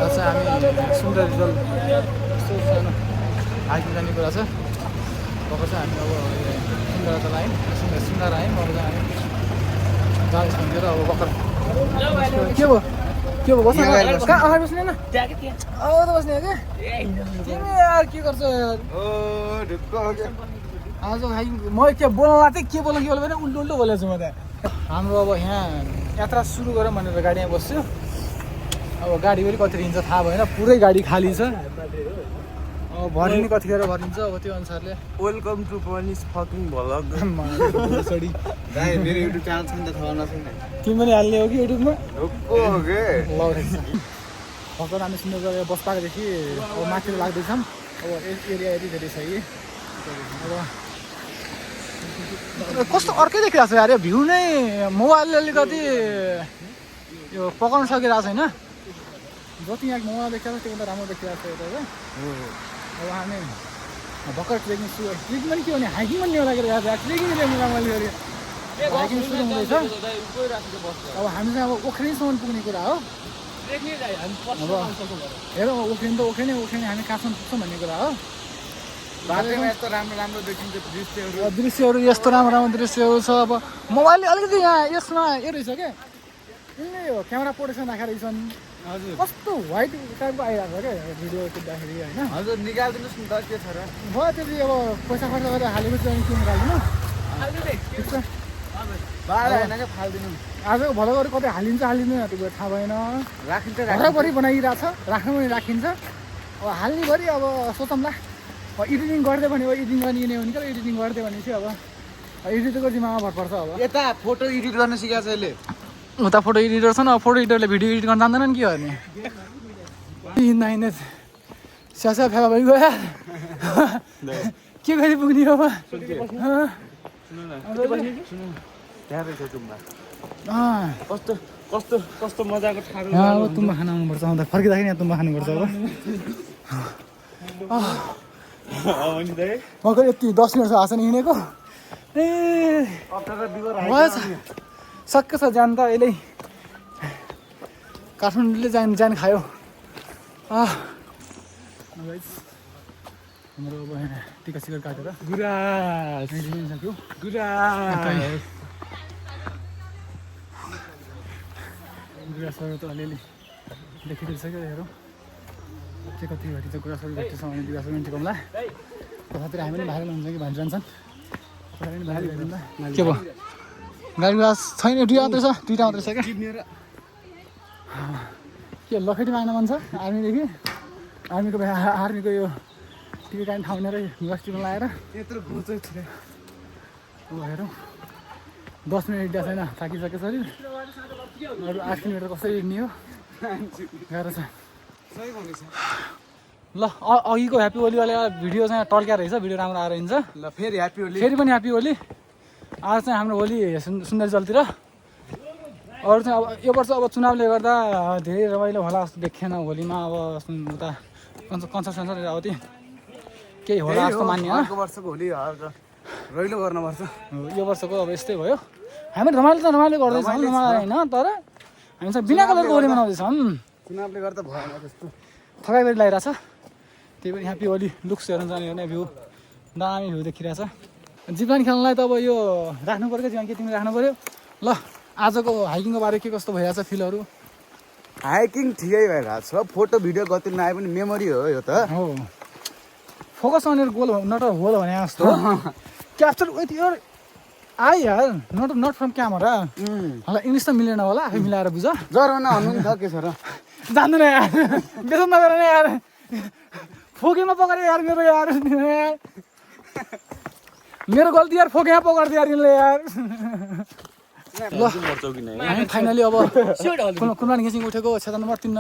हामी सुन्दर रिजल्ट यस्तो सानो हाइकिङ जाने कुरा छ अब चाहिँ हामी अब सुन्दरता आयौँ सुन्दर आयौँ अब चाहिँ हामी जाँदैछौँ भनेर अब भर्खर के भयो बस्नु कहाँ अगाडि बस्ने होइन अब त बस्ने क्या तिमी यार के गर्छ आज हाइकिङ म के बोल्न चाहिँ के बोल्नु भने उल्टो बोलेको छु म त्यहाँ हाम्रो अब यहाँ यात्रा सुरु गरौँ भनेर गाडीमा बस्छु अब गाडी पनि कति हिँड्छ थाहा भएन पुरै गाडी खाली छ अब भरिने कतिखेर भरिन्छ अब त्यो अनुसारले वेलकम टु पनिस फकिङ भ्लग सरी मेरो युट्युब च्यानल छ नि त थाहा नछैन तिमी पनि हाल्ने हो कि युट्युबमा ढुक्को हो के भर्खर हामी सुन्दर गरेर बस पाएकोदेखि अब माथि लाग्दैछौँ अब एरिया यति धेरै छ कि अब कस्तो अर्कै देखिरहेको छ यार यो भ्यू नै मोबाइलले अलिकति यो पकाउन सकिरहेको छैन जति यहाँ मोबाइल देखिरहेको छ त्योभन्दा राम्रो देखिरहेको छ यता चाहिँ अब हामी भर्खर ट्रेकिङ पनि के भने हाइकिङ पनि ल्याउँ लागेर यहाँ ट्रेकिङ ल्याउनु मैले हाइकिङ सुरु हुँदैछ अब हामी चाहिँ अब ओख्रेनसम्म पुग्ने कुरा हो अब हेरौँ ओख्रेन हामी कहाँसम्म पुग्छौँ भन्ने कुरा हो बाटोमा यस्तो राम्रो देखिन्छ दृश्यहरू यस्तो राम्रो दृश्यहरू छ अब मोबाइलले अलिकति यहाँ यसमा यो रहेछ क्या यिनले यो क्यामेरा प्रोटेक्सन राखेर छन् हजुर कस्तो व्हाइट टाइपको आइरहेको छ क्या भिडियो टिप्दाखेरि होइन हजुर निकालिदिनुहोस् न त के छ र भयो त्यो चाहिँ अब पैसा खर्च गरेर हालेको चाहिँ के निकाल्दिनु ठिक छ बाह्र होइन क्या फालिदिनु आजको भलो गरेर कतै हालिन्छ हालिँदैन त्यो थाहा भएन राखिन्छ घरभरि बनाइरहेको छ राख्नु पनि राखिन्छ अब हाल्नेभरि अब सोचौँला एडिटिङ गर्दै भने अब एडिटिङ गर्ने भने क्या एडिटिङ गर्दै भने चाहिँ अब एडिटरको जिम्मामा भर पर्छ अब यता फोटो एडिट गर्न सिकाएको छ यसले उता फोटो एडिटर छ न फोटो एडिटरले भिडियो एडिट गर्न जान्दैनन् के गर्ने हिँड्दा हिँड्दै स्यासा फ्याला भइगयो के गरी पुग्ने हो कस्तो मजाको ठाडो अब तुम्बा खाना आउनुपर्छ आउँदा फर्किँदाखेरि यहाँ तुम्बा खानुपर्छ अब भर्खर यति 10 मिनट आएको छ नि हिँडेको ए सक्क छ जान त अहिले काठमाडौँले जान खायो हाम्रो अब टिका सिकर काटेर सक्यो गुराँसहरू त अलिअलि देखिदिइसक्यो हेरौँ के कति भेटिन्छ गुराँसहरू भेटिन्छ भने गुराँसहरू पनि टिकाउँला तथातिर हामी पनि भाइरल हुन्छ कि भाइ जान्छन् के भयो गाडी गुडा छैन दुईवटा मात्रै छ क्या के लखेटी माग्न मन छ आर्मीको यो टिकट काट्ने ठाउँ लिएर बस टिकट लगाएर यत्रो घुच्दै थियो अब हेरौँ 10 मिनट हिँड्दा छैन थाकिसक्यो शरीर अरू 8 किलोमिटर कसरी हिँड्ने हो गाह्रो छ ल अघिको ह्याप्पी होलीवाला भिडियो चाहिँ टल्क्या रहेछ भिडियो राम्रो आएर हिँड्छ ल फेरि ह्याप्पी होली फेरि पनि ह्याप्पी होली आज चाहिँ हाम्रो होली सुन्दर जलतिर अरू चाहिँ अब यो वर्ष अब चुनावले गर्दा धेरै रमाइलो होला जस्तो देखिएन होलीमा अब उता कन्स्ट्रक्सन यताउति केही होला जस्तो मान्ने अर्को वर्षको होली रमाइलो गर्नुपर्छ यो वर्षको अब यस्तै भयो हामी रमाइलो गर्दैछौँ रमाइलो होइन तर हामी चाहिँ बिना कलरको होली मनाउँदैछौँ चुनावले गर्दा भएन त्यस्तो थकाइ गरी लगाइरहेछ त्यही पनि ह्याप्पी होली लुक्स हेर्नु जाने हो भने भ्यू दामी भ्यू देखिरहेछ जिपलाइन खेल्नलाई त अब यो राख्नु पऱ्यो जीवन के तिमीले राख्नु पऱ्यो ल आजको हाइकिङको बारे के कस्तो भइरहेछ फिलहरू हाइकिङ ठिकै भइरहेको छ फोटो भिडियो कति नआए पनि मेमोरी हो यो त हो focus on your goal not होल भने जस्तो क्याप्चर विथ योर आई यार नट फ्रम क्यामेरा होला इङ्ग्लिस त मिलेन होला आफै मिलाएर बुझ जराउन भन्नु नि त के छ र जान्दैन यार बेसन नगर नि यार फोकेमा पकाएर यार मेरो गल्ती यार फोकेमा पकाएर यार यिनले यार ल हामी फाइनली अब कुलमान घिसिङ उठेको क्षेत्र नम्बर 3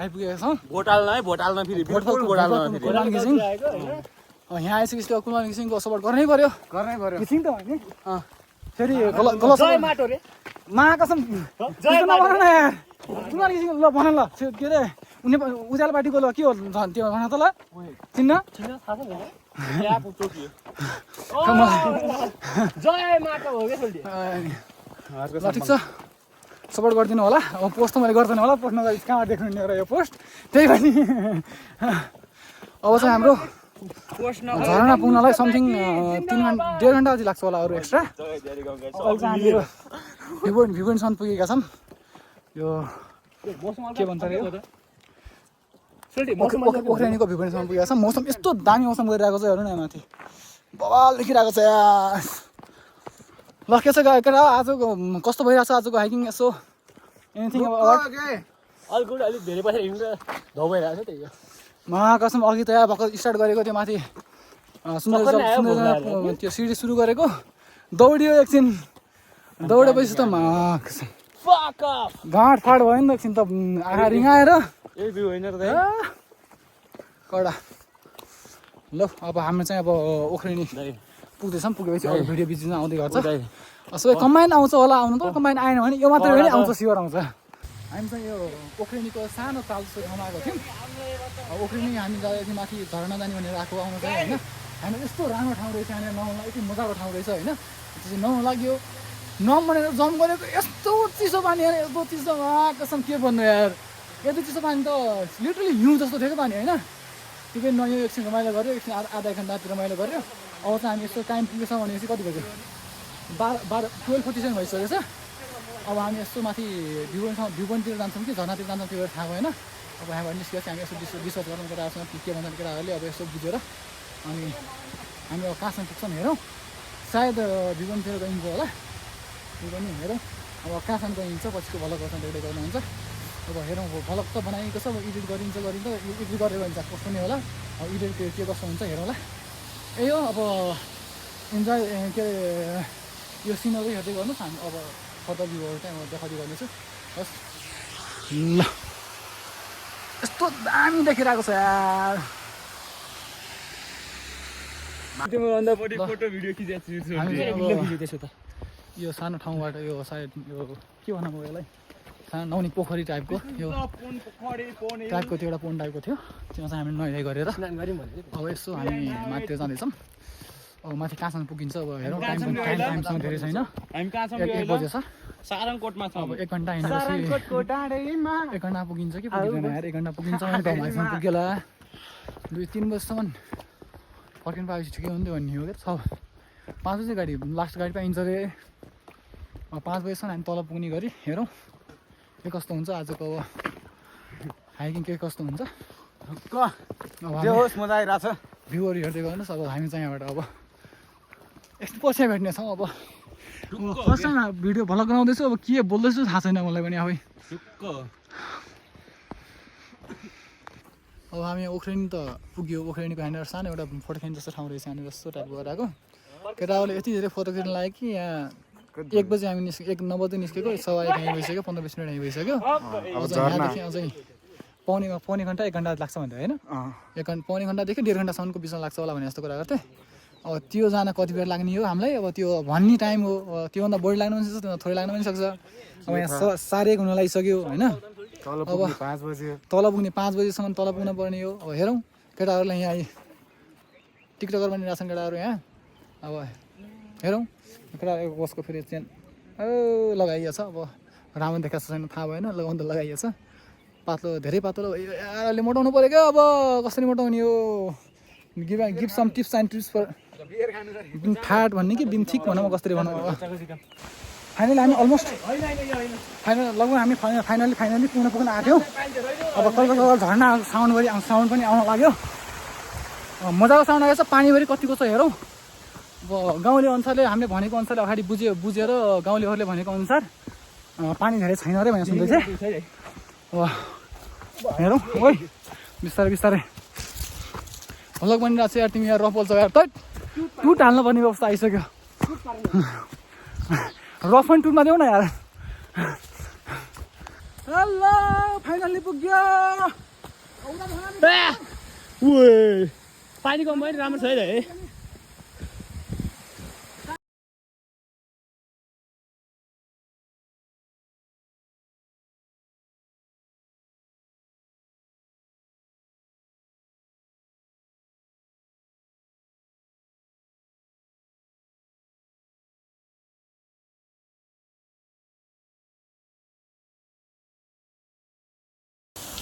आइपुगेका छौँ भोटाल्न फेरि कुलमान घिसिङ यहाँ आइसकेपछि अब कुलमान घिसिङको सपोर्ट गर्नै पर्यो घिसिङ त होइन फेरि गलत माटो रे महाकसम नभन न यार कुलमान घिसिङ ल भन ल के अरे उज्यालो पार्टीको ल के हो त्यो भन त ल चिन्न ठिक छ सपोर्ट गरिदिनु होला। अब पोस्ट त मैले गर्दैन होला, पोस्ट नगरी कहाँबाट देख्नु नि यो पोस्ट, त्यही पनि अब चाहिँ हाम्रो झरना पुग्नलाई समथिङ 1.5 घन्टा जति लाग्छ होला अरू एक्स्ट्रा। अहिले चाहिँ हामीहरू भिभोइनसम्म पुगेका छौँ। यो के भन्छ अरे ओख्रेनीको भिभोइनसम्म पुगेका छौँ। मौसम यस्तो दामी मौसम गरिरहेको छ, हेर्नु न माथि बवाल देखिरहेको छ यार। ल के छ केटा, आजको कस्तो भइरहेको छ आजको हाइकिङ? यसो एनिथिङ अलिक धेरै पैसा हिँड्नु धौ भइरहेको छ त्यही हो। महाकसम अघि त यहाँ भर्खर स्टार्ट गरेको त्यो माथि सुन्दर त्यो सिडी सुरु गरेको, दौडियो एकछिन, दौडेपछि त महाकसम गाँड फाड भयो नि त एकछिन त, आँखा रिङाएर कडा। ल अब हामी चाहिँ अब ओख्रेनी पुग्दैछौँ, पुगेपछि अरू भिडियो बिचमा आउँदै गर्छ। सबै कम्बाइन आउँछ होला, आउनु त कम्बाइन आएन भने यो मात्रै पनि आउँछ, स्योर आउँछ। हामी चाहिँ यो ओख्रेनीको सानो ताल जस्तो ठाउँमा आएको थियौँ। अब ओख्रेनी हामी जाँदै थियौँ माथि झरना जाने भनेर आएको आउनु चाहिँ होइन। हामी यस्तो राम्रो ठाउँ रहेछ, यहाँनिर नुहाउन यति मजाको ठाउँ रहेछ होइन। त्यसपछि नुहाउनु लाग्यो, नुहाउँ भनेर जम्प गरेको, यस्तो चिसो पानी यार, यस्तो चिसो, कसम के भन्नु यार, यति चिसो पानी त लिटरली हिउँ जस्तो थियो क्या पानी होइन। ठिकै नुहायो, एकछिन रमाइलो गऱ्यो, एकछिन आधा घन्टा रमाइलो गऱ्यो। अब चाहिँ हामी यस्तो टाइम पुगेछ भनेपछि कति बज्यो, 12:47 भइसकेको छ। अब हामी यस्तो माथि भिउपोइन्टतिर जान्छौँ कि झरनातिर जान्छौँ त्यो थाहा भएन। अब यहाँबाट निस्केपछि हामी यसो रिसर्च गर्नु केटाहरूसँग के भन्छन् केटाहरूले, अब यसो बुझेर अनि हामी अब कहाँसम्म पुग्छौँ हेरौँ। सायद भिउपोइन्टतिर गइन्छ होला, त्यो पनि हेरौँ। अब कहाँसम्म गइन्छ, पछिको भ्लग गर्छन् एउटै गर्नुहुन्छ। अब हेरौँ, अब भ्लग त बनाइएको छ, अब एडिट गरिन्छ एडिट गरेर भन्छ कस्तो नि होला। अब एडिट के कस्तो हुन्छ हेरौँला। यही हो, अब इन्जोय के अरे यो सिनहरू हेर्दै गर्नुहोस्। हामी अब फर्दर भ्यूहरू चाहिँ म देखाउँदै गर्नेछु। हस् ल, यस्तो दामी देखिरहेको छ यार। यो सानो ठाउँबाट यो सायद यो के भनौँ म यसलाई, सानो नौनी पोखरी टाइपको यो टाइपको त्यो एउटा पोन्ड टाइपको थियो, त्यसमा चाहिँ हामी नुहाइ गरेर अब यसो हामी माथितिर जाँदैछौँ। अब माथि कहाँसम्म पुगिन्छ अब हेरौँ, टाइमसँग धेरै छैन, 1 बजे छ। सारङकोटमा छ अब 1 घन्टा हिँडेपछि 1 घन्टा पुगिन्छ कि पुगिँदैन यार, 1 घन्टा पुगिन्छ भने त हामीसँग पुग्योला। 2-3 बजीसम्म फर्किनु पाएपछि ठिकै हुन्थ्यो भन्ने हो क्या। 5 बजी गाडी लास्ट गाडी पाइन्छ अरे। 5 बजीसम्म हामी तल पुग्ने गरी हेरौँ के कस्तो हुन्छ आजको अब हाइकिङ, के कस्तो हुन्छ। जे होस् मजा आइरहेछ। भ्यूहरू हेर्दै गर्नुहोस्। अब हामी चाहिँ यहाँबाट अब यस्तो पछि भेट्नेछौँ। अब फर्स्ट टाइम भिडियो भ्लग बनाउँदैछु, अब के बोल्दैछु थाहा छैन मलाई पनि आफै। अब हामी ओख्रेनी त पुग्यो, ओख्रेनीको यहाँनिर सानो एउटा फोटो खिच्ने जस्तो ठाउँ रहेछ, यहाँनिर यस्तो टाइपको गराएको। केटाहरूले यति धेरै फोटो खिच्न लाग्यो कि यहाँ 1 बजी हामी 9 बजी निस्केको, 1:15 यहीँ भइसक्यो, 15-20 मिनट यहीँ भइसक्यो। अब चाहिँ यहाँदेखि अझै पौने घन्टा 1 घन्टा लाग्छ भन्थ्यो होइन। पौने घन्टादेखि 1.5 घन्टासम्मको बिचमा लाग्छ होला भने जस्तो कुरा गर्थेँ। अब त्यो जान कति बेर लाग्ने हो हामीलाई, अब त्यो भन्ने टाइम हो, त्योभन्दा बढी लाग्नु पनि सक्छ, त्योभन्दा थोरै लाग्नु पनि सक्छ। अब यहाँ 1:30 हुन लागिसक्यो होइन। अब 5 बजे तल पुग्ने 5 बजीसम्म तल पुग्न पर्ने हो। अब हेरौँ, केटाहरूलाई यहाँ टिकटकर बनिरहेछन् केटाहरू यहाँ। अब हेरौँ, केटा बसको फेरि चेन लगाइएको छ। अब राम्रो देखाएको छैन थाहा भएन, लगाउनु त लगाइएको छ। पातलो, धेरै पातलो अहिले मोटाउनु पऱ्यो क्या। अब कसरी मोटाउने हो, give some tips and tricks for being fat भन्ने कि बिन थिक भनौँ, कसरी भनौँ। अब फाइनली हामी अलमोस्ट लगभग हामी फाइनली पुग्न आँट्यौँ। अब कल झर्ना साउन्ड पनि आउन लाग्यो, मजाको साउन्ड आएको छ। पानीभरि कतिको छ हेरौँ। अब गाउँले अनुसारले हामीले भनेको अनुसारले अगाडि बुझेर गाउँलेहरूले भनेको अनुसार पानी धेरै छैन अरे भनेर सुन्दै थिएँ। अब हेरौँ ओइ, बिस्तारै बिस्तारै भ्लग बनिरहेको छ यार। तिमी यार रफ बोल्छौ यार, टुट हाल्नु पर्ने अवस्था आइसक्यो। रफ एन्ड टुटमा देऊ न यार। ल फाइनल्ली पुग्यो। पानी कम भयो, राम्रो छ है।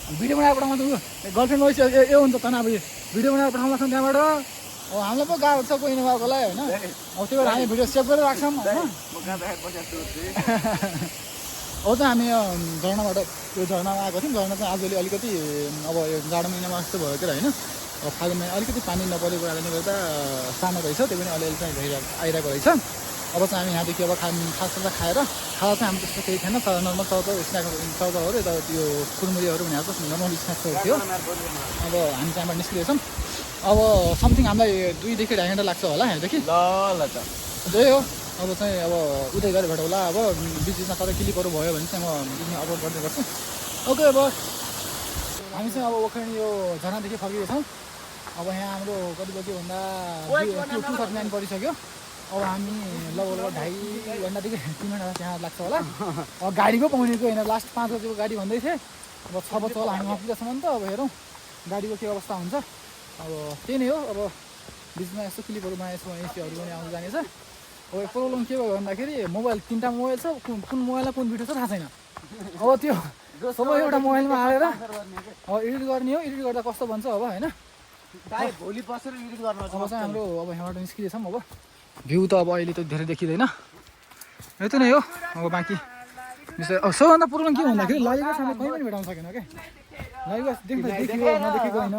भिडियो बनाएर पठाउँछ गर्लफ्रेन्ड भएपछि ए हुन्छ तनाव भिडियो बनाएर पठाउँछ त्यहाँबाट अब हामीलाई पो गाह्रो छ कोही नभएकोलाई होइन अब त्यही भएर हामी भिडियो सेभ गरेर राख्छौँ होइन हो त हामी झरनाबाट त्यो झरनामा आएको थियौँ झरना चाहिँ आजले अलिकति अब यो जाडो महिनामा जस्तो भयो क्या होइन अब फागुन महिना अलिकति पानी नपरेको कारणले गर्दा सानो रहेछ त्यो पनि अलिअलि चाहिँ आइरहेको रहेछ अब चाहिँ हामी यहाँदेखि अब खाजा खाएर खाजा चाहिँ हामी त्यस्तो केही थिएन तर नर्मल चाउचाउहरू यता त्यो कुरमुरीहरू भनेको नर्मल स्न्याक्सहरू थियो अब हामी त्यहाँबाट निस्किँदैछौँ अब समथिङ हामीलाई 2 देखि 2.5 घन्टा लाग्छ होला यहाँदेखि ल त त्यही हो अब चाहिँ अब उतै गएर भेटौँला अब बिचमा कतै क्लिपहरू भयो भने चाहिँ म अपलोड गर्दै गर्छु ओके अब हामी चाहिँ अब ओखरी यो झरनादेखि फर्किँदैछौँ अब यहाँ हाम्रो कति बज्यो भन्दा 2:39 परिसक्यो अब हामी लगभग 2.5 घन्टादेखि 3 घन्टा त्यहाँ लाग्छ होला अब गाडी पो पाउनेको होइन लास्ट 5 बजेको गाडी भन्दै थिएँ अब 6 बज्छ होला हामी पुगेसम्म त अब हेरौँ गाडीको के अवस्था हुन्छ अब त्यही नै हो अब बिचमा यस्तो क्लिपहरू बनाएको छु भने त्योहरू पनि आउनु जानेछ अब प्रब्लम के भयो भन्दाखेरि मोबाइल 3टा मोबाइल छ कुन मोबाइलमा कुन भिडियो छ थाहा छैन अब त्यो सबै एउटा मोबाइलमा हालेर अब एडिट गर्ने हो एडिट गर्दा कस्तो भन्छ अब होइन भोलि बसेर एडिट गर्न अब चाहिँ हाम्रो अब यहाँबाट निस्किँदैछौँ अब भ्यू त अब अहिले त धेरै देखिँदैन यति नै हो अब बाँकी अब सबभन्दा प्रब्लम के भन्दाखेरि लाइभस हामीले कहीँ पनि भेटाउन सकेन क्या लाइभस देख्दा देखियो नदेखेको होइन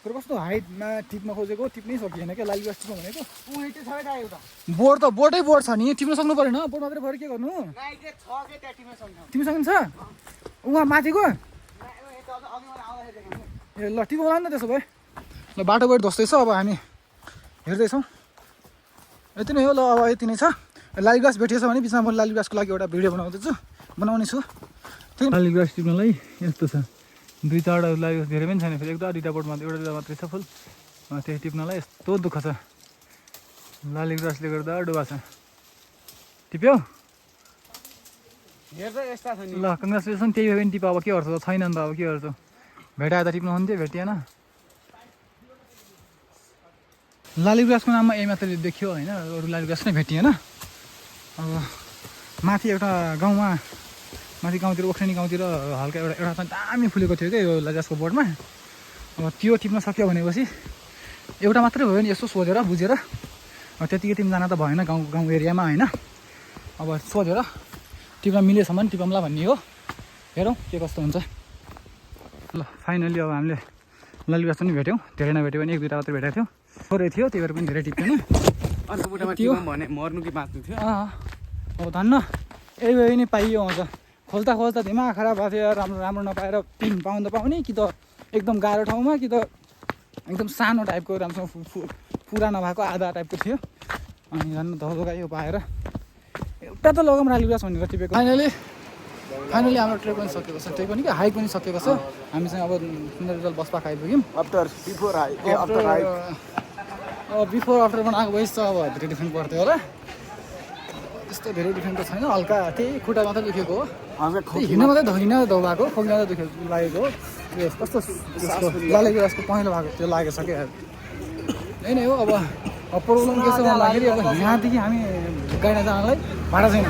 तर कस्तो हाइटमा टिप्न खोजेको टिप्नै सकिएन क्या लाइभस टिप्न भनेको बोर्ड छ नि टिप्न सक्नु परेन बोर्ड मात्रै भएर के गर्नु टिप्न सक्नुहुन्छ उहाँ माथिको ए ल टिप्नु होला नि त त्यसो भए ल बाटो गएर धस्दैछ अब हामी हेर्दैछौँ यति नै हो ल अब यति नै छ लाली ग्रास भेटिएछ भने बिचमा म लाली ग्रासको लागि एउटा भिडियो बनाउने छु त्यही लाली ग्रास टिप्नलाई यस्तो छ 2-4वटा लाली ग्रास धेरै पनि छैन फेरि 1-2टा बोटमा एउटा मात्रै छ फुल त्यही टिप्नलाई यस्तो दुःख छ लाली ग्रासले गर्दा डुबा छ टिप्यो ल कङ्ग्रेचुलेसन त्यही भए पनि टिप अब के गर्छ छैन नि त अब के गर्छ भेटाए त टिप्नु हुन्थ्यो भेटिएन लाली ग्रासको नाममा यही मात्रै देखियो होइन अरू लाली ग्रास नै भेटिएन अब माथि एउटा गाउँमा माथि गाउँतिर ओख्रेनी गाउँतिर हल्का एउटा चाहिँ दामी फुलेको थियो क्या यो लाली ग्रासको बोर्डमा अब त्यो टिप्न सक्यो भनेपछि एउटा मात्रै भयो नि यसो सोधेर बुझेर त्यतिकै टिप्न जान त भएन गाउँ एरियामा होइन अब सोधेर टिप्न मिलेसम्म टिपौँला भन्ने हो हेरौँ के कस्तो हुन्छ ल फाइनली अब हामीले लाली ग्रास पनि भेट्यौँ धेरै नभेट्यो भने 1-2टा मात्रै भेटेको थियो थोरै थियो त्यही भएर पनि धेरै टिप्दैन भने मर्नु कि बाँच्नु थियो अब धन्न यही भयो नि पाइयो हुन्छ खोज्दा दिमाग खराब भएको थियो राम्रो नपाएर पिन पाउने कि त एकदम गाह्रो ठाउँमा कि त एकदम सानो टाइपको राम्रोसँग पुरा नभएको आधा टाइपको थियो अनि झन् धौधोका यो पाएर एउटा त लगाउँ लाली ग्रास भनेर टिपेको फाइनली हाम्रो ट्रेक पनि सकेको छ त्यही पनि कि हाइक पनि सकेको छ हामी चाहिँ अब सुन्दर बसपा आइपुग्यौँ बिफोर आफ्टर पनि आएको भएछ अब धेरै डिफ्रेन्ट पर्थ्यो होला त्यस्तो धेरै डिफ्रेन्ट त छैन हल्का त्यही खुट्टा मात्रै दुखेको हो हिँड्न मात्रै दौडाएको खोक्न मात्रै लागेको हो त्यो कस्तो लाली ग्रासको पहेँलो भएको त्यो लागेको छ क्या यही नै हो अब प्रब्लम के छ भन्दाखेरि अब यहाँदेखि हामी गाडी जानलाई भाडा छैन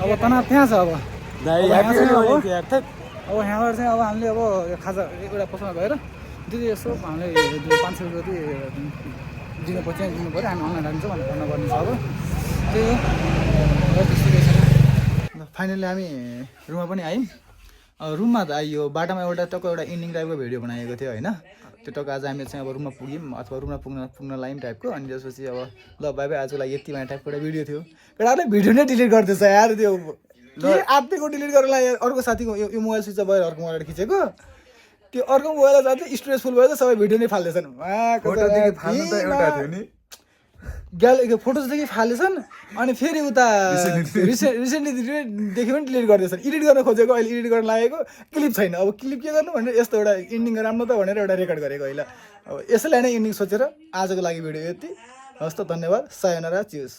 अब तनाव त्यहाँ छ अब यहाँबाट चाहिँ अब हामीले अब खाजा एउटा पसलमा गएर दिदी यसो हामीले 500 रुपियाँ दिनु पऱ्यो हामी अनलाइन हालिदिन्छौँ भनेर भन्नुपर्ने छ अब त्यही हो फाइनली हामी रुममा पनि आयौँ रुममा त आइयो बाटोमा एउटा इन्डिङ टाइपको भिडियो बनाएको थियो होइन त्यो टक्क आज हामी चाहिँ अब रुममा पुग्यौँ अथवा रुममा पुग्न लायौँ टाइपको अनि त्यसपछि अब ल बाई आजको लागि यति भने टाइपको एउटा भिडियो थियो केटाले भिडियो नै डिलिट गर्दैछ यार त्यो आत्तिको डिलिट गरेर अर्को साथीको यो मोबाइल स्विच भयो अर्को मोबाइल खिचेको त्यो अर्को मोबाइल जाँदै स्टोरेज फुल भयो सबै भिडियो नै फाल्दैछन् फोटोदेखि फालेछन् अनि फेरि उता रिसेन्टली देख्यो पनि डिलिट गर्दैछन् एडिट गर्न खोजेको अहिले एडिट गर्न लागेको क्लिप छैन अब क्लिप के गर्नु भनेर यस्तो एउटा इन्डिङ राम्रो त भनेर एउटा रेकर्ड गरेको अहिले अब यसैलाई नै इन्डिङ सोचेर आजको लागि भिडियो यति हस् त धन्यवाद सायोनारा चियर्स